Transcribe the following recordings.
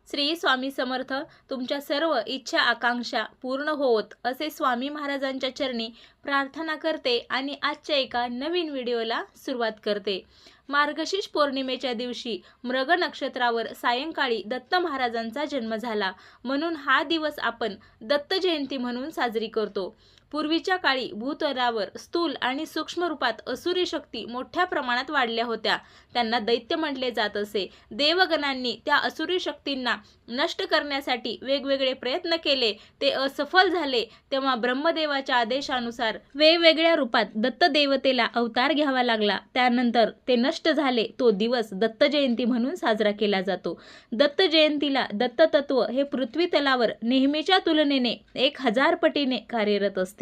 श्री स्वामी समर्थ. तुमच्या सर्व इच्छा आकांक्षा पूर्ण होत असे स्वामी महाराजांच्या चरणी प्रार्थना करते आणि आजच्या एका नवीन व्हिडिओला सुरुवात करते. मार्गशीर्ष पौर्णिमेच्या दिवशी मृग नक्षत्रावर सायंकाळी दत्त महाराजांचा जन्म झाला, म्हणून हा दिवस आपण दत्त जयंती म्हणून साजरी करतो. पूर्वीच्या काळी भूतलावर स्थूल आणि सूक्ष्म रूपात असुरी शक्ती मोठ्या प्रमाणात वाढल्या होत्या. त्यांना दैत्य म्हटले जात असे. देवगणांनी त्या असुरी शक्तींना नष्ट करण्यासाठी वेगवेगळे प्रयत्न केले, ते असफल झाले. तेव्हा ब्रह्मदेवाच्या आदेशानुसार वेगवेगळ्या रूपात दत्त देवतेला अवतार घ्यावा लागला. त्यानंतर ते नष्ट झाले. तो दिवस दत्त जयंती म्हणून साजरा केला जातो. दत्त जयंतीला दत्त तत्व हे पृथ्वी तलावर नेहमीच्या तुलनेने 1000 पटीने कार्यरत असते.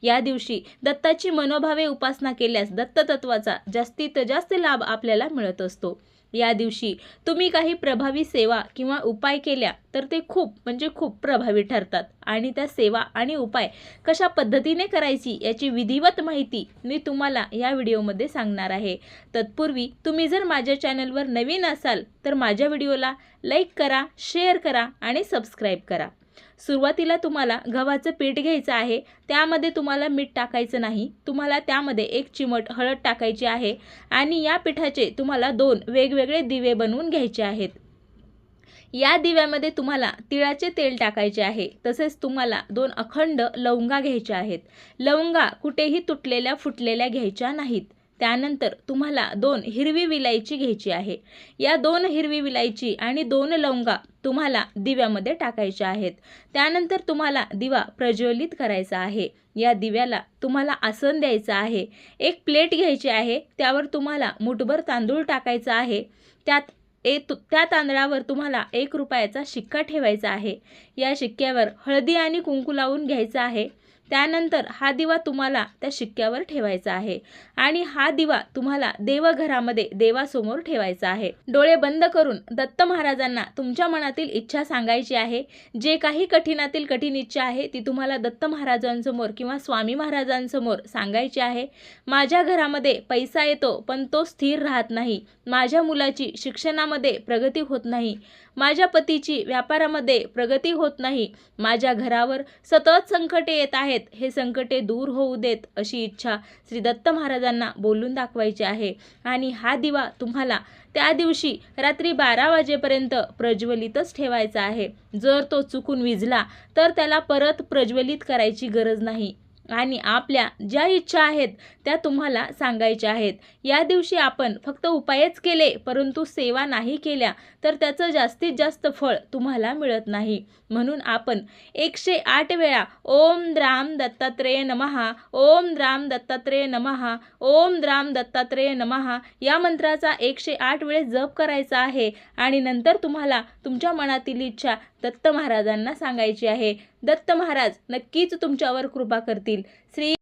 या दिवशी दत्ताची मनोभावे उपासना केल्यास दत्त तत्वाचा जास्तीत जास्त लाभ आपल्याला मिळत असतो. या दिवशी तुम्ही काही प्रभावी सेवा किंवा उपाय केल्या तर ते खूप प्रभावी ठरतात. आणि त्या सेवा आणि उपाय कशा पद्धतीने करायची याची विधिवत माहिती मी तुम्हाला या व्हिडिओमध्ये सांगणार आहे. तत्पूर्वी तुम्ही जर माझ्या चॅनलवर नवीन असाल तर माझ्या व्हिडिओला लाईक करा, शेअर करा आणि सबस्क्राईब करा. सुरुवातीला तुम्हाला गव्हाचं पीठ घ्यायचं आहे. त्यामध्ये तुम्हाला मीठ टाकायचं नाही. तुम्हाला त्यामध्ये 1 चिमट हळद टाकायची आहे आणि या पिठाचे तुम्हाला 2 वेगवेगळे दिवे बनवून घ्यायचे आहेत. या दिव्यामध्ये तुम्हाला तिळाचे तेल टाकायचे आहे. तसेच तुम्हाला 2 अखंड लवंगा घ्यायच्या आहेत. लवंगा कुठेही तुटलेल्या फुटलेल्या घ्यायच्या नाहीत. त्यानंतर तुम्हाला 2 हिरवी विलायची घ्यायची आहे. या 2 हिरवी विलायची आणि 2 लवंगा तुम्हाला दिव्यामध्ये टाकायच्या आहेत. त्यानंतर तुम्हाला दिवा प्रज्वलित करायचा आहे. या दिव्याला तुम्हाला आसन द्यायचं आहे. एक प्लेट घ्यायची आहे. त्यावर तुम्हाला मुठभर तांदूळ टाकायचा आहे. त्या तांदळावर तुम्हाला 1 रुपयाचा शिक्का ठेवायचा आहे. या शिक्क्यावर हळदी आणि कुंकू लावून घ्यायचा आहे. त्यानंतर हा दिवा तुम्हाला त्या शिक्क्यावर ठेवायचा आहे आणि हा दिवा तुम्हाला देवघरामध्ये देवासमोर ठेवायचा आहे. डोळे बंद करून दत्त महाराजांना तुमच्या मनातील इच्छा सांगायची आहे. जे काही कठीणातील कठीण इच्छा आहे ती तुम्हाला दत्त महाराजांसमोर किंवा स्वामी महाराजांसमोर सांगायची आहे. माझ्या घरामध्ये पैसा येतो पण तो स्थिर राहत नाही. माझ्या मुलाची शिक्षणामध्ये प्रगती होत नाही. माझ्या पतीची व्यापारामध्ये प्रगती होत नाही. माझ्या घरावर सतत संकटे येत आहेत. हे संकटे दूर होऊ देत अशी इच्छा श्री दत्त महाराजांना बोलून दाखवायची आहे. आणि हा दिवा तुम्हाला त्या दिवशी रात्री 12 वाजेपर्यंत प्रज्वलितच ठेवायचा आहे. जर तो चुकून विझला तर त्याला परत प्रज्वलित करायची गरज नाही. आणि आपल्या ज्या इच्छा आहेत त्या तुम्हाला सांगायच्या आहेत. या दिवशी आपण फक्त उपायच केले परंतु सेवा नाही केल्या तर त्याचं जास्तीत जास्त फळ तुम्हाला मिळत नाही. म्हणून आपण 108 वेळा ओम द्राम दत्तात्रेय नमः, ओम द्राम दत्तात्रेय नमः, ओम द्राम दत्तात्रेय नमः या मंत्राचा 108 वेळेस जप करायचा आहे. आणि नंतर तुम्हाला तुमच्या मनातील इच्छा दत्त महाराजांना सांगायची आहे. दत्त महाराज नक्कीच तुमच्यावर कृपा करतील. श्री